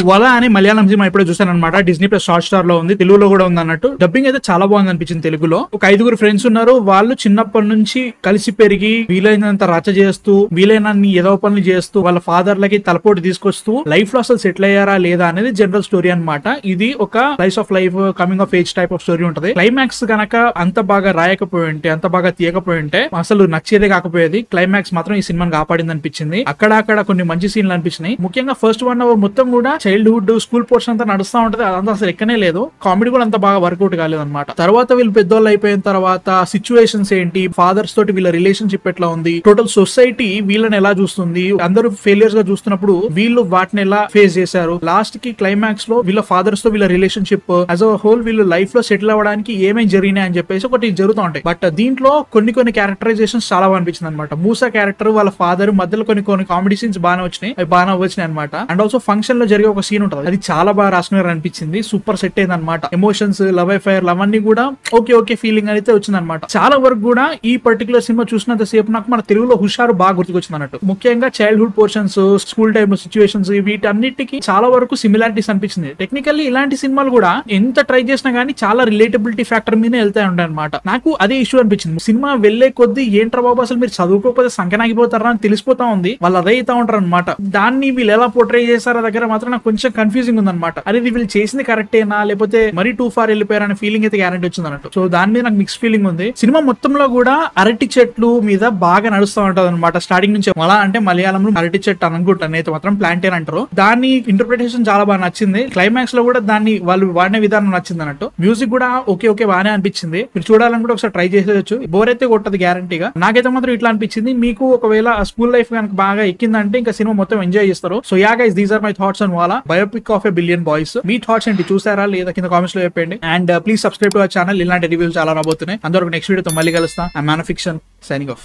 వల అని మలయాళం సినిమా ఇప్పుడే చూసాను అనమాట. డిస్నీ ప్లస్ హాట్ స్టార్ లో ఉంది, తెలుగులో కూడా ఉంది అన్నట్టు. డబ్బింగ్ అయితే చాలా బాగుంది అనిపించింది తెలుగులో. ఒక 5 ఫ్రెండ్స్ ఉన్నారు, వాళ్ళు చిన్నప్పటి నుంచి కలిసి పెరిగి వీలైనంత రచ చేస్తూ వీలైనన్ని ఏదో పనులు చేస్తూ వాళ్ళ ఫాదర్ లకి తలపోటు తీసుకొస్తూ లైఫ్ లో అసలు సెటిల్ అయ్యారా లేదా అనేది జనరల్ స్టోరీ అనమాట. ఇది ఒక slice of life coming of age type of story ఉంటది. క్లైమాక్స్ గనక అంత బాగా రాయకపోయి ఉంటే, అంత బాగా తీయకపోయి ఉంటే అసలు నచ్చేదే కాకపోయేది. క్లైమాక్స్ మాత్రం ఈ సినిమాని కాపాడింది అనిపించింది. అక్కడ కొన్ని మంచి సీన్లు అనిపించినాయి. ముఖ్యంగా ఫస్ట్ 1 hour మొత్తం కూడా చైల్డ్హుడ్ స్కూల్ పోర్షన్ అంతా నడుస్తా ఉంటది, అదంతా అసలు ఎక్కనే లేదు. కామెడీ కూడా అంత బాగా వర్కౌట్ కాలేదు అనమాట. తర్వాత వీళ్ళు పెద్దోళ్ళు అయిపోయిన తర్వాత సిచ్యువేషన్స్ ఏంటి, ఫాదర్స్ తోటి వీళ్ళ రిలేషన్షిప్ ఎట్లా ఉంది, టోటల్ సొసైటీ వీళ్ళని ఎలా చూస్తుంది, అందరూ ఫెయిలియర్స్ గా చూస్తున్నప్పుడు వీళ్ళు వాటిని ఎలా ఫేస్ చేశారు, లాస్ట్ కి క్లైమాక్స్ లో వీళ్ళ ఫాదర్స్ తో వీళ్ళ రిలేషన్షిప్ యాజ్ అ హోల్ వీళ్ళు లైఫ్ లో సెటిల్ అవ్వడానికి ఏమేమి జరిగినాయి అని చెప్పేసి ఒకటి జరుగుతూ ఉంటాయి. బట్ దీంట్లో కొన్ని క్యారెక్టరైజేషన్స్ చాలా అనిపించింది అనమాట. మూసా క్యారెక్టర్ వాళ్ళ ఫాదర్ మధ్యలో కొన్ని కామెడీ సీన్స్ బాగానే వచ్చినాయి అనమాట. అండ్ ఆల్సో ఫంక్షన్ లో జరిగే ఒక సీన్ ఉంటుంది, అది చాలా బాగా రాసుకున్నారు అనిపించింది. సూపర్ సెట్ అయింది అనమాట. ఎమోషన్స్, లవ్ అఫైర్ అవన్నీ కూడా ఓకే ఫీలింగ్ అయితే వచ్చింది అనమాట. చాలా వరకు కూడా ఈ పర్టికులర్ సినిమా చూసినంత సేపు నాకు మన తెలుగులో హుషారు బాగా గుర్తుకొచ్చింది అన్నట్టు. ముఖ్యంగా childhood portions, school time situations, వీటన్నిటికి చాలా వరకు సిమిలారిటీస్ అనిపించింది. టెక్నికల్లీ ఇలాంటి సినిమాలు కూడా ఎంత ట్రై చేసినా గానీ చాలా రిలేటబిలిటీ ఫ్యాక్టర్ మీదే వెళ్తాయి ఉంటాయి అనమాట. నాకు అదే ఇష్యూ అనిపించింది. సినిమా వెళ్లే కొద్దీ ఏంట్రా బాబు అసలు మీరు చదువుకోకపోతే సంకనాగిపోతారా అని తెలిసిపోతా ఉంది. వాళ్ళు అదే అవుతా ఉంటారు అనమాట. దాన్ని వీళ్ళు ఎలా పోర్ట్రే చేశారో దగ్గర మాత్రం నాకు కొంచెం కన్ఫ్యూజింగ్ ఉంది అనమాట. అది వీళ్ళు చేసింది కరెక్టేనా లేకపోతే మరీ టూ ఫార్ వెళ్ళిపోయారనే ఫీలింగ్ అయితే గ్యారెంటీ వచ్చింది అన్నట్టు. సో దాని మీద నాకు మిక్స్ ఫీలింగ్ ఉంది. సినిమా మొత్తంలో కూడా అరటి చెట్లు మీద బాగా నడుస్తూ ఉంటది అనమాట. స్టార్టింగ్ నుంచి మలా అంటే మలయాళంలో అరటి చెట్టు అనుకుంటాను, అయితే మాత్రం ప్లాంటేన్ అంటారు. దాని ఇంటర్ప్రిటేషన్ చాలా బాగా నచ్చింది. క్లైమాక్స్ లో కూడా దాన్ని వాళ్ళు వాడిన విధానం నచ్చింది అన్నట్టు. మ్యూజిక్ కూడా ఓకే బాగానే అనిపించింది. మీరు చూడాలని కూడా ఒకసారి ట్రై చేసేయచ్చు, బోర్ అయితే కొట్టదు గ్యారంటీగా. నాకైతే మాత్రం ఇట్లా అనిపించింది. మీకు ఒకవేళ స్కూల్ లైఫ్ కనుక బాగా ఎక్కిందంటే ఇంకా సినిమా మొత్తం ఎంజాయ్ చేస్తారు. So yeah guys, these are my thoughts on వాలా, biopic of a billion boys. మీ థాట్స్ ఏంటి, చూసారా లేదా కింద కామెంట్స్ లో చెప్పండి. And please subscribe to our channel, ఇలాంటి రివ్యూస్ చాలా రాబోతున్నాయి. అందరూ నెక్స్ట్ వీడియోతో మళ్ళీ కలుస్తాం. I man of fiction signing of.